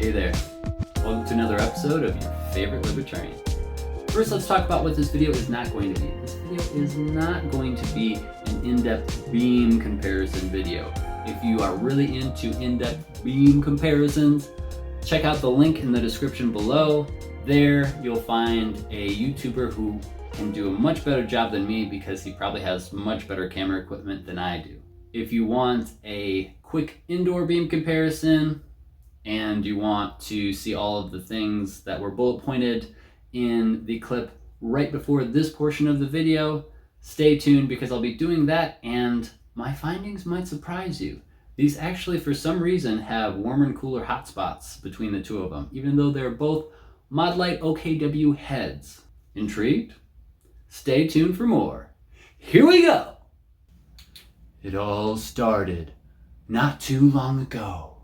Hey there, welcome to another episode of your favorite libertarian. First, let's talk about what this video is not going to be. This video is not going to be an in-depth beam comparison video. If you are really into in-depth beam comparisons, check out the link in the description below. There you'll find a YouTuber who can do a much better job than me because he probably has much better camera equipment than I do. If you want a quick indoor beam comparison and you want to see all of the things that were bullet pointed in the clip right before this portion of the video, stay tuned because I'll be doing that and my findings might surprise you. These actually, for some reason, have warmer and cooler hotspots between the two of them, even though they're both Modlite OKW heads. Intrigued? Stay tuned for more. Here we go! It all started not too long ago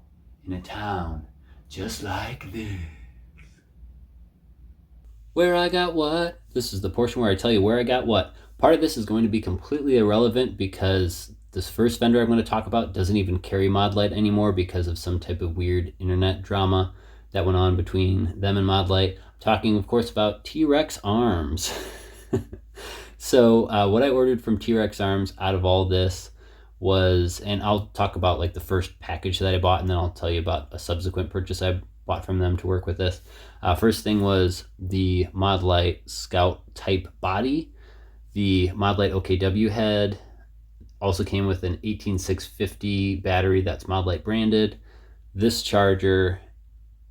in a town just like this. Where I got what? This is the portion where I tell you where I got what. Part of this is going to be completely irrelevant because this first vendor I'm going to talk about doesn't even carry Modlite anymore because of some type of weird internet drama that went on between them and Modlite. I'm talking, of course, about T-Rex Arms. So what I ordered from T-Rex Arms out of all this was, and I'll talk about like the first package that I bought, and then I'll tell you about a subsequent purchase I bought from them to work with this. First thing was the Modlite Scout type body. The Modlite OKW head also came with an 18650 battery that's Modlite branded, this charger,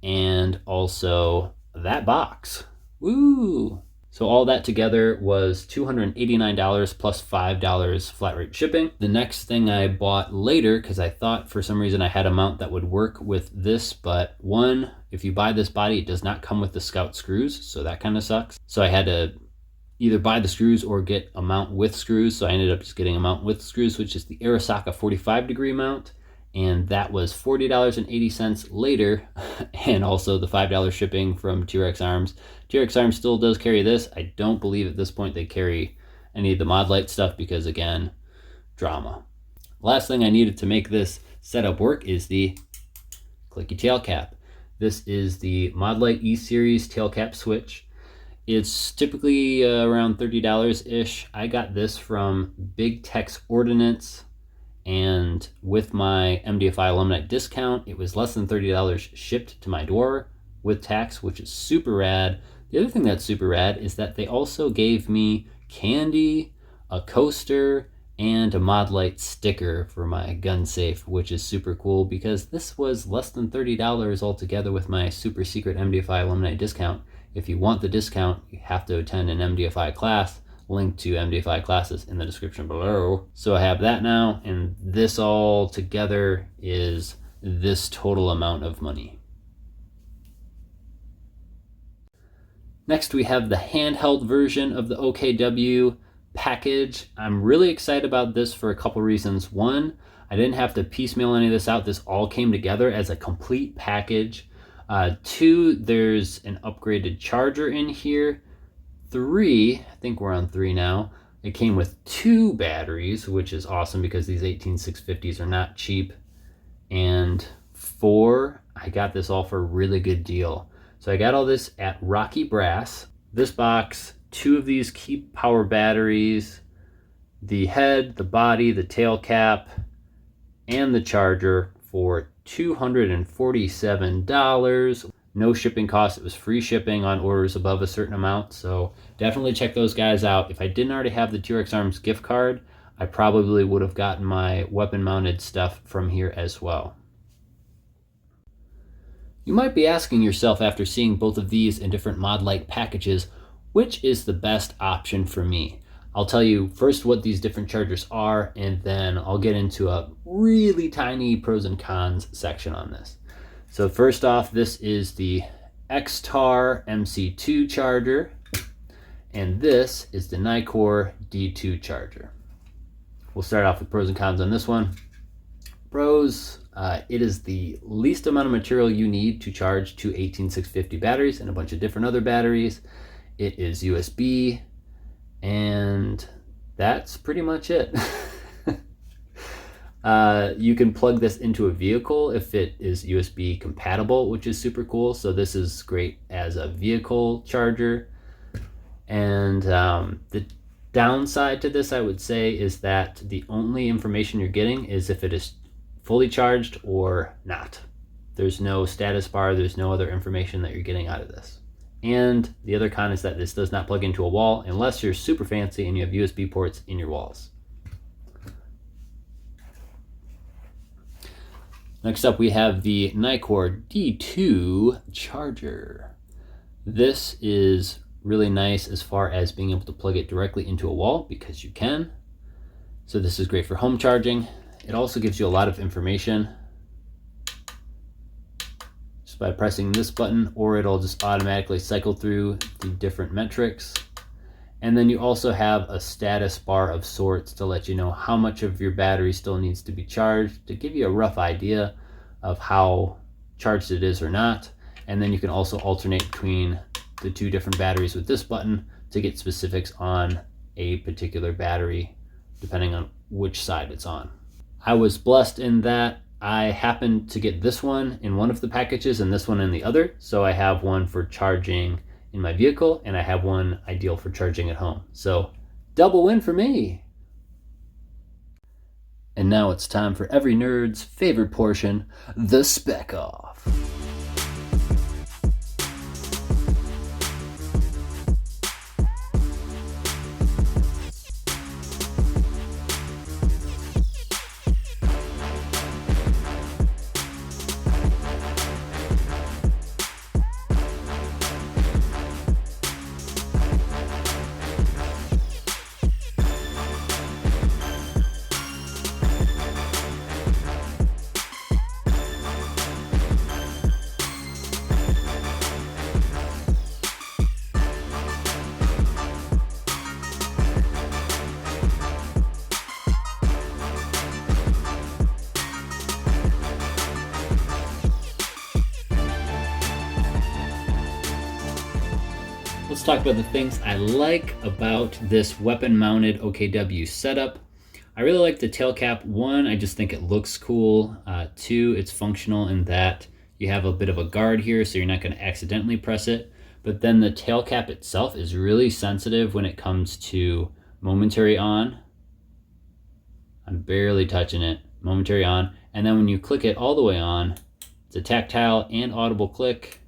and also that box. Woo! So all that together was $289 plus $5 flat rate shipping. The next thing I bought later, because I thought for some reason I had a mount that would work with this, but one, if you buy this body, it does not come with the Scout screws, so that kind of sucks. So I had to either buy the screws or get a mount with screws, so I ended up just getting a mount with screws, which is the Arasaka 45 degree mount, and that was $40.80 later, and also the $5 shipping from T-Rex Arms. T-Rex Arms still does carry this. I don't believe at this point they carry any of the Modlite stuff because, again, drama. Last thing I needed to make this setup work is the clicky tail cap. This is the Modlite E-Series tail cap switch. It's typically around $30-ish. I got this from Big Tex Ordnance, and with my MDFI alumni discount, it was less than $30 shipped to my door with tax, which is super rad. The other thing that's super rad is that they also gave me candy, a coaster, and a Modlite sticker for my gun safe, which is super cool because this was less than $30 altogether with my super secret MDFI alumni discount. If you want the discount, you have to attend an MDFI class. Link to MDFI classes in the description below. So I have that now, and this all together is this total amount of money. Next, we have the handheld version of the OKW package. I'm really excited about this for a couple reasons. One, I didn't have to piecemeal any of this out. This all came together as a complete package. Two, there's an upgraded charger in here. Three, I think we're on 3 now, it came with 2 batteries, which is awesome because these 18650s are not cheap. And 4, I got this all for a really good deal. So I got all this at Rocky Brass. This box, 2 of these Keep Power batteries, the head, the body, the tail cap, and the charger for $247. No shipping costs. It was free shipping on orders above a certain amount. So definitely check those guys out. If I didn't already have the T-Rex Arms gift card, I probably would have gotten my weapon mounted stuff from here as well. You might be asking yourself after seeing both of these in different Modlite packages, which is the best option for me? I'll tell you first what these different chargers are, and then I'll get into a really tiny pros and cons section on this. So first off, this is the XTAR MC2 charger, and this is the Nitecore D2 charger. We'll start off with pros and cons on this one. Pros, it is the least amount of material you need to charge 2 18650 batteries and a bunch of different other batteries. It is USB, and that's pretty much it. You can plug this into a vehicle if it is USB compatible, which is super cool. So this is great as a vehicle charger. And the downside to this, I would say, is that the only information you're getting is if it is fully charged or not. There's no status bar, there's no other information that you're getting out of this. And the other con is that this does not plug into a wall unless you're super fancy and you have USB ports in your walls. Next up, we have the Nitecore D2 charger. This is really nice as far as being able to plug it directly into a wall, because you can. So this is great for home charging. It also gives you a lot of information just by pressing this button, or it'll just automatically cycle through the different metrics. And then you also have a status bar of sorts to let you know how much of your battery still needs to be charged, to give you a rough idea of how charged it is or not. And then you can also alternate between the two different batteries with this button to get specifics on a particular battery, depending on which side it's on. I was blessed in that I happened to get this one in one of the packages and this one in the other. So I have one for charging in my vehicle, and I have one ideal for charging at home. So double win for me. And now it's time for every nerd's favorite portion, the spec off. Let's talk about the things I like about this weapon-mounted OKW setup. I really like the tail cap. One, I just think it looks cool. Two, it's functional in that you have a bit of a guard here, so you're not going to accidentally press it. But then the tail cap itself is really sensitive when it comes to momentary on. I'm barely touching it. Momentary on. And then when you click it all the way on, it's a tactile and audible click,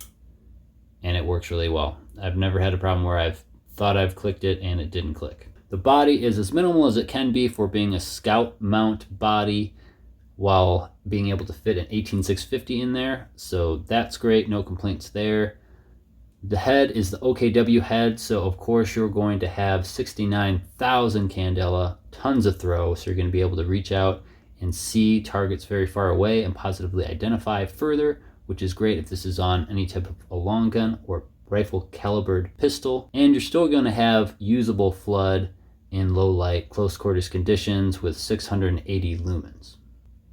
and it works really well. I've never had a problem where I've thought I've clicked it and it didn't click. The body is as minimal as it can be for being a scout mount body while being able to fit an 18650 in there. So that's great, no complaints there. The head is the OKW head, so of course you're going to have 69,000 candela, tons of throw, so you're going to be able to reach out and see targets very far away and positively identify further, which is great if this is on any type of a long gun or rifle calibered pistol. And you're still going to have usable flood in low light, close quarters conditions with 680 lumens.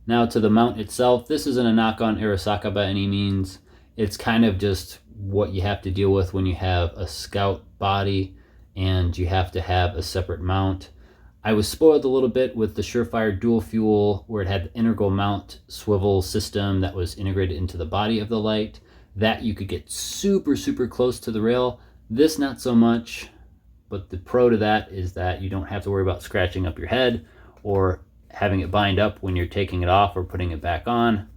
Now to the mount itself, this isn't a knock on Arasaka by any means. It's kind of just what you have to deal with when you have a scout body and you have to have a separate mount. I was spoiled a little bit with the Surefire dual fuel, where it had the integral mount swivel system that was integrated into the body of the light. That you could get super, super close to the rail. This not so much, but the pro to that is that you don't have to worry about scratching up your head or having it bind up when you're taking it off or putting it back on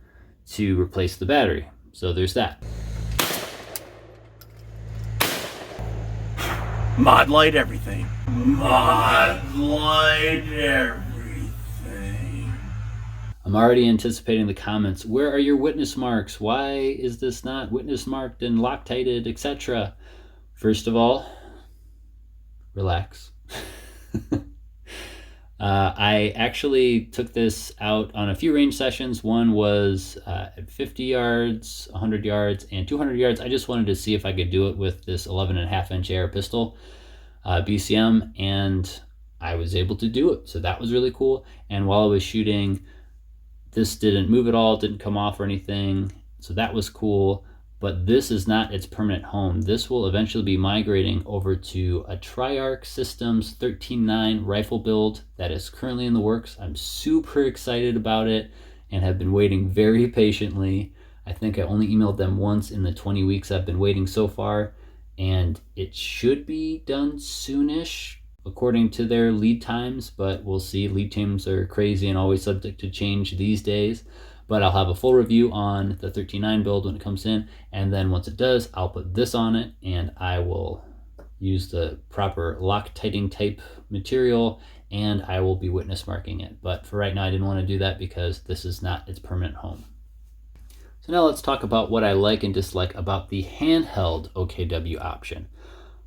to replace the battery. So there's that. Modlite everything. Modlite everything. I'm already anticipating the comments. Where are your witness marks? Why is this not witness marked and Loctited, etc.? First of all, relax. I actually took this out on a few range sessions. One was at 50 yards, 100 yards, and 200 yards. I just wanted to see if I could do it with this 11.5-inch AR pistol, BCM, and I was able to do it. So that was really cool. And while I was shooting, this didn't move at all, didn't come off or anything. So that was cool. but this is not its permanent home. This will eventually be migrating over to a Triarch Systems 13.9 rifle build that is currently in the works. I'm super excited about it and have been waiting very patiently. I think I only emailed them once in the 20 weeks I've been waiting so far, and it should be done soonish according to their lead times, but we'll see. Lead times are crazy and always subject to change these days. But I'll have a full review on the 13.9 build when it comes in, and then once it does, I'll put this on it, and I will use the proper Loctiting type material, and I will be witness marking it. But for right now, I didn't want to do that because this is not its permanent home. So now let's talk about what I like and dislike about the handheld OKW option.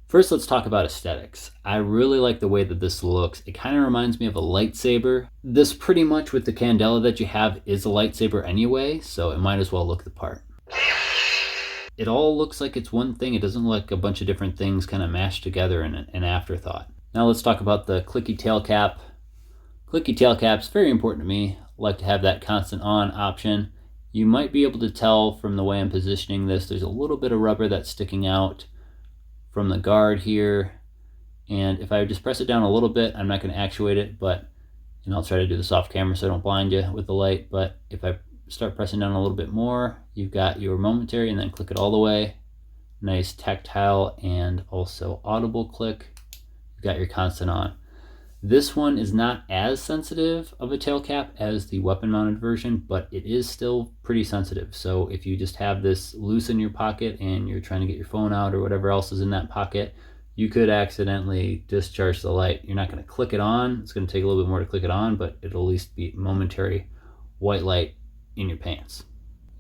First, let's talk about aesthetics. I really like the way that this looks. It kind of reminds me of a lightsaber. This pretty much with the candela that you have is a lightsaber anyway, so it might as well look the part. It all looks like it's one thing. It doesn't look like a bunch of different things kind of mashed together in an afterthought. Now let's talk about the clicky tail cap. Clicky tail cap's very important to me. I like to have that constant on option. You might be able to tell from the way I'm positioning this, there's a little bit of rubber that's sticking out from the guard here, and if I just press it down a little bit, I'm not going to actuate it, but, and I'll try to do this off camera so I don't blind you with the light, but if I start pressing down a little bit more, you've got your momentary, and then click it all the way. Nice tactile and also audible click. You've got your constant on. This one is not as sensitive of a tail cap as the weapon mounted version, but it is still pretty sensitive. So if you just have this loose in your pocket and you're trying to get your phone out or whatever else is in that pocket, you could accidentally discharge the light. You're not going to click it on. It's going to take a little bit more to click it on, but it'll at least be momentary white light in your pants.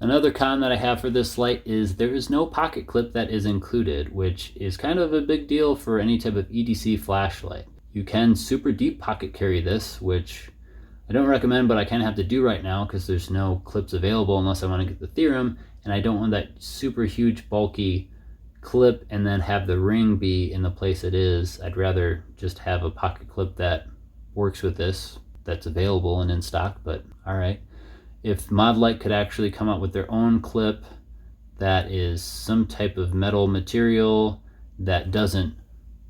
Another con that I have for this light is there is no pocket clip that is included, which is kind of a big deal for any type of EDC flashlight. You can super deep pocket carry this, which I don't recommend, but I kind of have to do right now because there's no clips available unless I want to get the theorem, and I don't want that super huge bulky clip and then have the ring be in the place it is. I'd rather just have a pocket clip that works with this, that's available and in stock, but all right. If Modlite could actually come out with their own clip that is some type of metal material that doesn't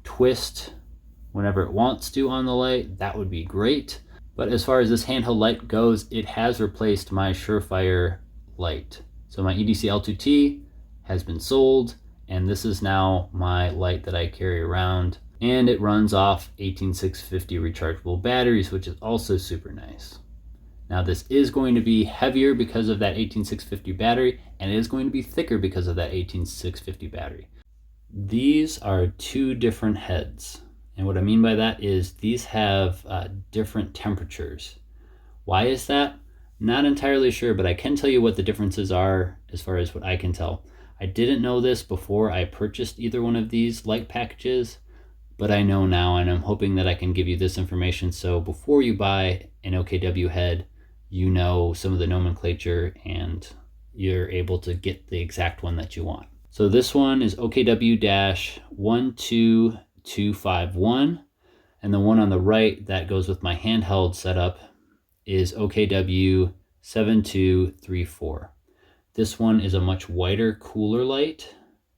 twist whenever it wants to on the light, that would be great. But as far as this handheld light goes, it has replaced my Surefire light. So my EDC L2T has been sold, and this is now my light that I carry around, and it runs off 18650 rechargeable batteries, which is also super nice. Now this is going to be heavier because of that 18650 battery, and it is going to be thicker because of that 18650 battery. These are two different heads. And what I mean by that is these have different temperatures. Why is that? Not entirely sure, but I can tell you what the differences are as far as what I can tell. I didn't know this before I purchased either one of these light packages, but I know now, and I'm hoping that I can give you this information so before you buy an OKW head, you know some of the nomenclature and you're able to get the exact one that you want. So this one is OKW-12251, and the one on the right that goes with my handheld setup is OKW-7234. This one is a much whiter, cooler light,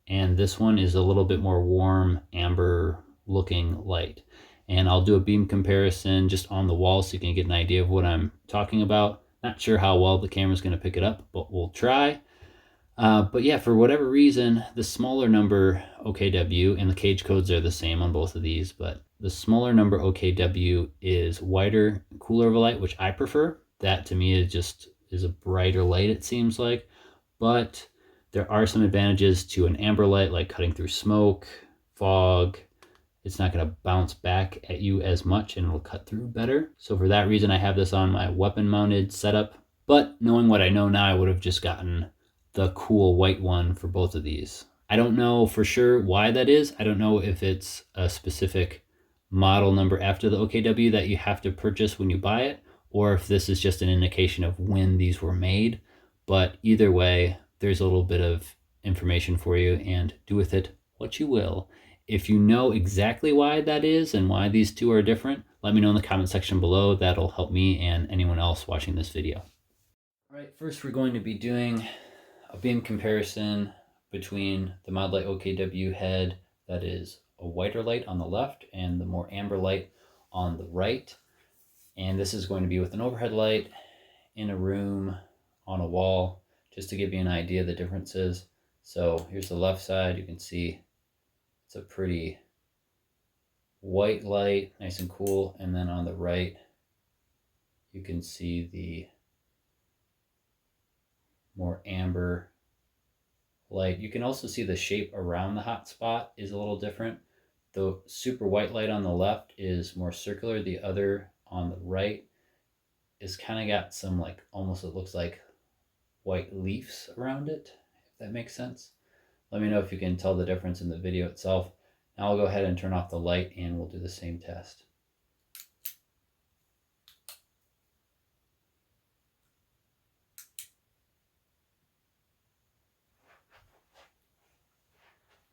and this one is a little bit more warm, amber looking light. And I'll do a beam comparison just on the wall so you can get an idea of what I'm talking about. Not sure how well the camera's going to pick it up, but we'll try. But yeah, for whatever reason, the smaller number OKW, and the cage codes are the same on both of these, but the smaller number OKW is whiter, cooler of a light, which I prefer. That to me is a brighter light, it seems like. But there are some advantages to an amber light, like cutting through smoke, fog. It's not going to bounce back at you as much and it'll cut through better. So for that reason, I have this on my weapon mounted setup. But knowing what I know now, I would have just gotten the cool white one for both of these. I don't know for sure why that is. I don't know if it's a specific model number after the OKW that you have to purchase when you buy it, or if this is just an indication of when these were made. But either way, there's a little bit of information for you, and do with it what you will. If you know exactly why that is and why these two are different, let me know in the comment section below. That'll help me and anyone else watching this video. All right, first we're going to be doing a beam comparison between the Modlite OKW head that is a whiter light on the left and the more amber light on the right. And this is going to be with an overhead light in a room on a wall, just to give you an idea of the differences. So here's the left side. You can see it's a pretty white light, nice and cool. And then on the right, you can see the more amber light. You can also see the shape around the hot spot is a little different. The super white light on the left is more circular. The other on the right is kind of got some, like, almost, it looks like white leaves around it, if that makes sense. Let me know if you can tell the difference in the video itself. Now I'll go ahead and turn off the light and we'll do the same test.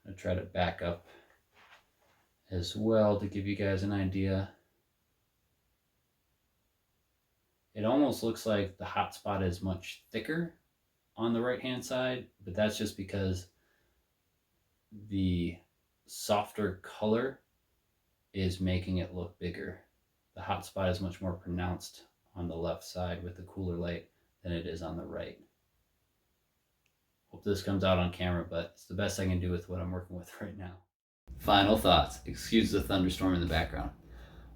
I'm gonna try to back up as well to give you guys an idea. It almost looks like the hot spot is much thicker on the right hand side, but that's just because the softer color is making it look bigger. The hot spot is much more pronounced on the left side with the cooler light than it is on the right. Hope this comes out on camera, but it's the best I can do with what I'm working with right now. Final thoughts. Excuse the thunderstorm in the background.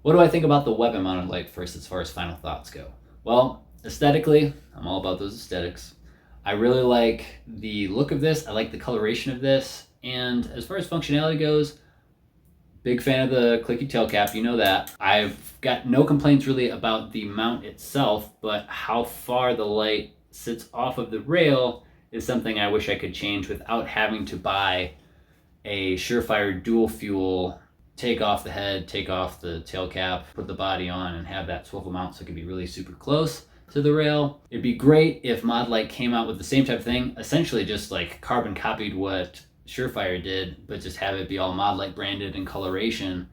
What do I think about the weapon mounted light first as far as final thoughts go? Well, aesthetically, I'm all about those aesthetics. I really like the look of this. I like the coloration of this. And as far as functionality goes, big fan of the clicky tail cap, you know that. I've got no complaints really about the mount itself, but how far the light sits off of the rail is something I wish I could change without having to buy a Surefire dual fuel, take off the head, take off the tail cap, put the body on, and have that swivel mount so it could be really super close to the rail. It'd be great if Modlite came out with the same type of thing, essentially just like carbon copied what Surefire did, but just have it be all Modlite branded and coloration.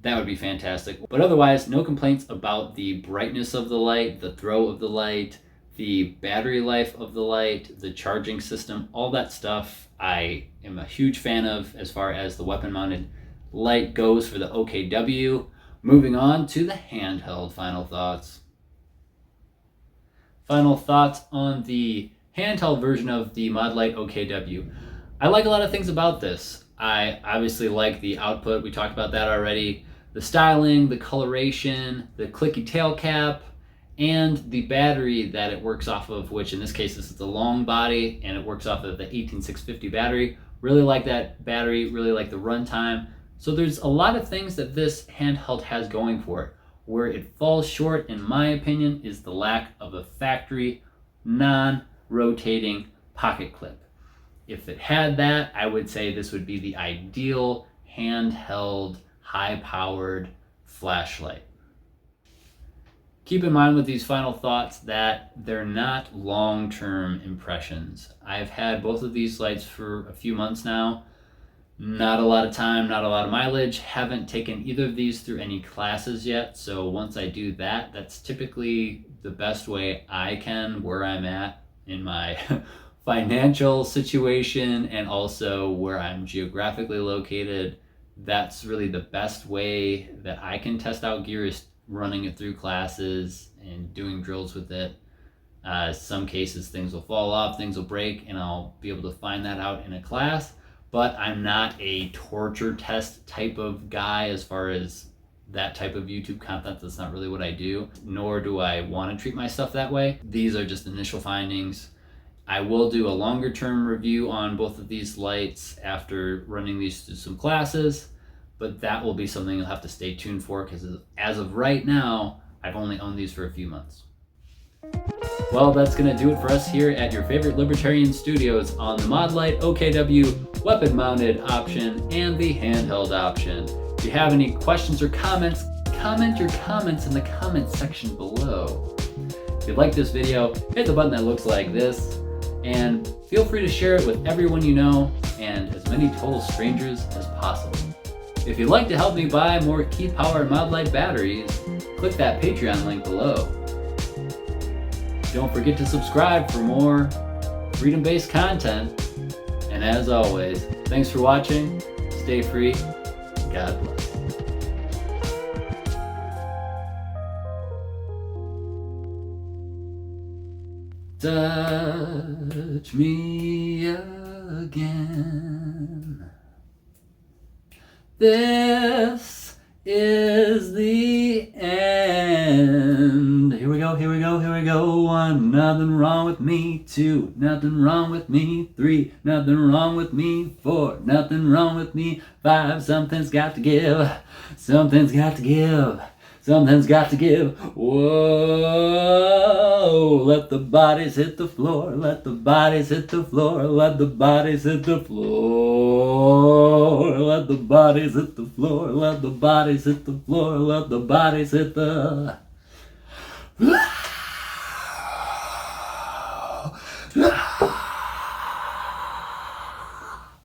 That would be fantastic. But otherwise, no complaints about the brightness of the light, the throw of the light, the battery life of the light, the charging system, all that stuff I am a huge fan of as far as the weapon mounted light goes for the OKW. Moving on to the handheld final thoughts. Final thoughts on the handheld version of the Modlite OKW. I like a lot of things about this. I obviously like the output. We talked about that already. The styling, the coloration, the clicky tail cap, and the battery that it works off of, which in this case this is the long body and it works off of the 18650 battery. Really like that battery, really like the runtime. So there's a lot of things that this handheld has going for it. Where it falls short, in my opinion, is the lack of a factory non-rotating pocket clip. If it had that, I would say this would be the ideal handheld, high-powered flashlight. Keep in mind with these final thoughts that they're not long-term impressions. I've had both of these lights for a few months now. Not a lot of time, not a lot of mileage. Haven't taken either of these through any classes yet. So once I do that, that's typically the best way I can, where I'm at in my financial situation and also where I'm geographically located. That's really the best way that I can test out gear, is running it through classes and doing drills with it. Some cases things will fall off, things will break, and I'll be able to find that out in a class. But I'm not a torture test type of guy as far as that type of YouTube content. That's not really what I do, nor do I want to treat my stuff that way. These are just initial findings. I will do a longer term review on both of these lights after running these through some classes, but that will be something you'll have to stay tuned for, because as of right now, I've only owned these for a few months. Well, that's going to do it for us here at your favorite Libertarian Studios on the Modlite OKW weapon mounted option and the handheld option. If you have any questions or comments, comment your comments in the comment section below. If you like this video, hit the button that looks like this, and feel free to share it with everyone you know and as many total strangers as possible. If you'd like to help me buy more Key Power Modlite batteries, click that Patreon link below. Don't forget to subscribe for more freedom-based content, And as always, thanks for watching. Stay free. God bless. Touch me again. This is the end. Here we go, here we go, here we go. 1, nothing wrong with me. 2, nothing wrong with me. 3, nothing wrong with me. 4, nothing wrong with me. 5, something's got to give. Something's got to give. Something's got to give. Whoa, let the bodies hit the floor. Let the bodies hit the floor. Let the bodies hit the floor. Let the bodies hit the floor. Let the bodies hit the floor. Let the bodies hit the